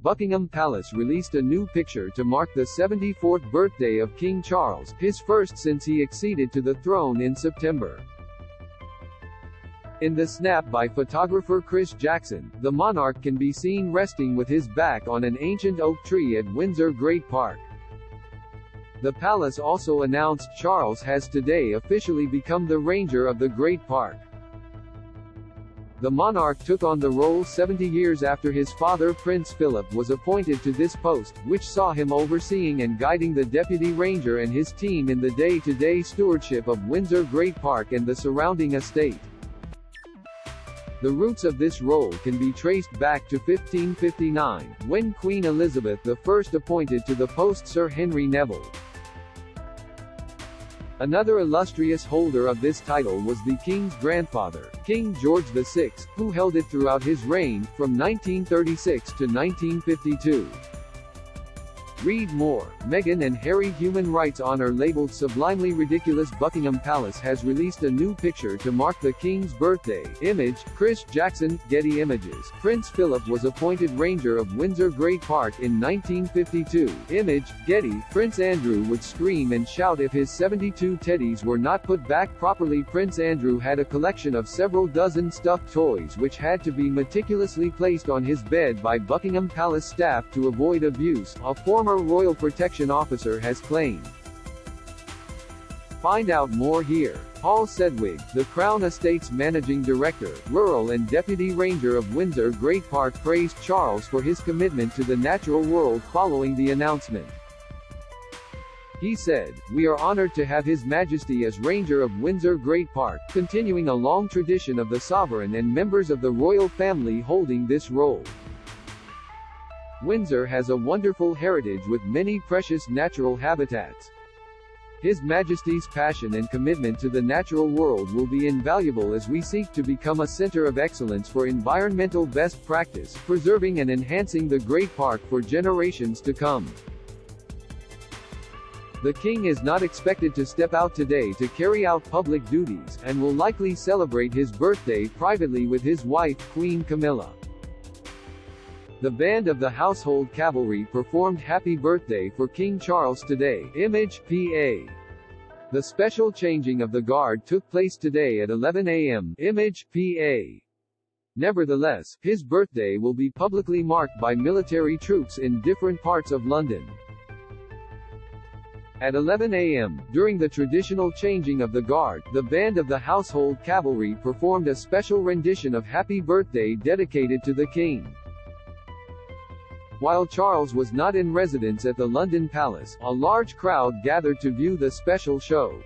Buckingham Palace released a new picture to mark the 74th birthday of King Charles, his first since he acceded to the throne in September. In the snap by photographer Chris Jackson, the monarch can be seen resting with his back on an ancient oak tree at Windsor Great Park. The palace also announced Charles has today officially become the Ranger of the Great Park. The monarch took on the role 70 years after his father Prince Philip was appointed to this post, which saw him overseeing and guiding the deputy ranger and his team in the day-to-day stewardship of Windsor Great Park and the surrounding estate. The roots of this role can be traced back to 1559, when Queen Elizabeth I appointed to the post Sir Henry Neville. Another illustrious holder of this title was the king's grandfather, King George VI, who held it throughout his reign, from 1936 to 1952. Read more. Meghan and Harry Human Rights Honor labeled sublimely ridiculous. Buckingham Palace has released a new picture to mark the king's birthday. Image, Chris Jackson, Getty Images. Prince Philip was appointed Ranger of Windsor Great Park in 1952. Image, Getty. Prince Andrew would scream and shout if his 72 teddies were not put back properly. Prince Andrew had a collection of several dozen stuffed toys which had to be meticulously placed on his bed by Buckingham Palace staff to avoid abuse, a former royal protection officer has claimed. Find out more here. Paul Sedgwick, the Crown Estate's Managing Director, Rural and Deputy Ranger of Windsor Great Park, praised Charles for his commitment to the natural world following the announcement. He said, "We are honored to have His Majesty as Ranger of Windsor Great Park, continuing a long tradition of the sovereign and members of the royal family holding this role. Windsor has a wonderful heritage with many precious natural habitats. His Majesty's passion and commitment to the natural world will be invaluable as we seek to become a center of excellence for environmental best practice, preserving and enhancing the Great Park for generations to come." The king is not expected to step out today to carry out public duties, and will likely celebrate his birthday privately with his wife, Queen Camilla. The band of the Household Cavalry performed Happy Birthday for King Charles today. Image, PA. The special changing of the guard took place today at 11 a.m. Image, PA. Nevertheless, his birthday will be publicly marked by military troops in different parts of London. At 11 a.m., during the traditional changing of the guard, the band of the Household Cavalry performed a special rendition of Happy Birthday dedicated to the king. While Charles was not in residence at the London Palace, a large crowd gathered to view the special show.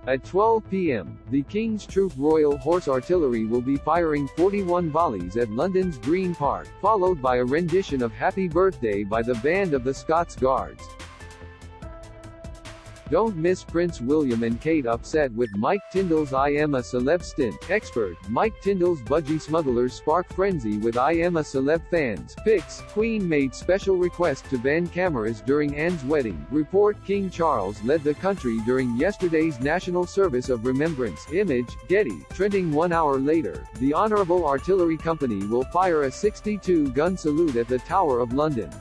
At 12 p.m., the King's Troop Royal Horse Artillery will be firing 41 volleys at London's Green Park, followed by a rendition of Happy Birthday by the band of the Scots Guards. Don't miss Prince William and Kate upset with Mike Tyndall's I Am a Celeb stint. Expert, Mike Tyndall's budgie smugglers spark frenzy with I Am a Celeb fans. Pics, Queen made special request to ban cameras during Anne's wedding. Report, King Charles led the country during yesterday's National Service of Remembrance. Image, Getty. Trending 1 hour later, the Honourable Artillery Company will fire a 62-gun salute at the Tower of London.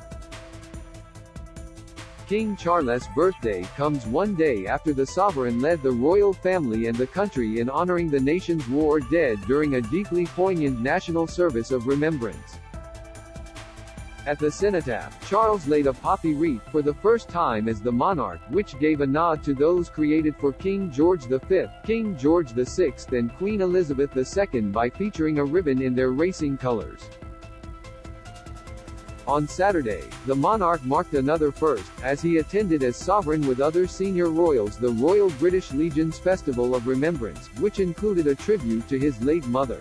King Charles' birthday comes one day after the sovereign led the royal family and the country in honoring the nation's war dead during a deeply poignant national service of remembrance. At the cenotaph, Charles laid a poppy wreath for the first time as the monarch, which gave a nod to those created for King George V, King George VI and Queen Elizabeth II by featuring a ribbon in their racing colors. On Saturday, the monarch marked another first, as he attended as sovereign with other senior royals the Royal British Legion's Festival of Remembrance, which included a tribute to his late mother.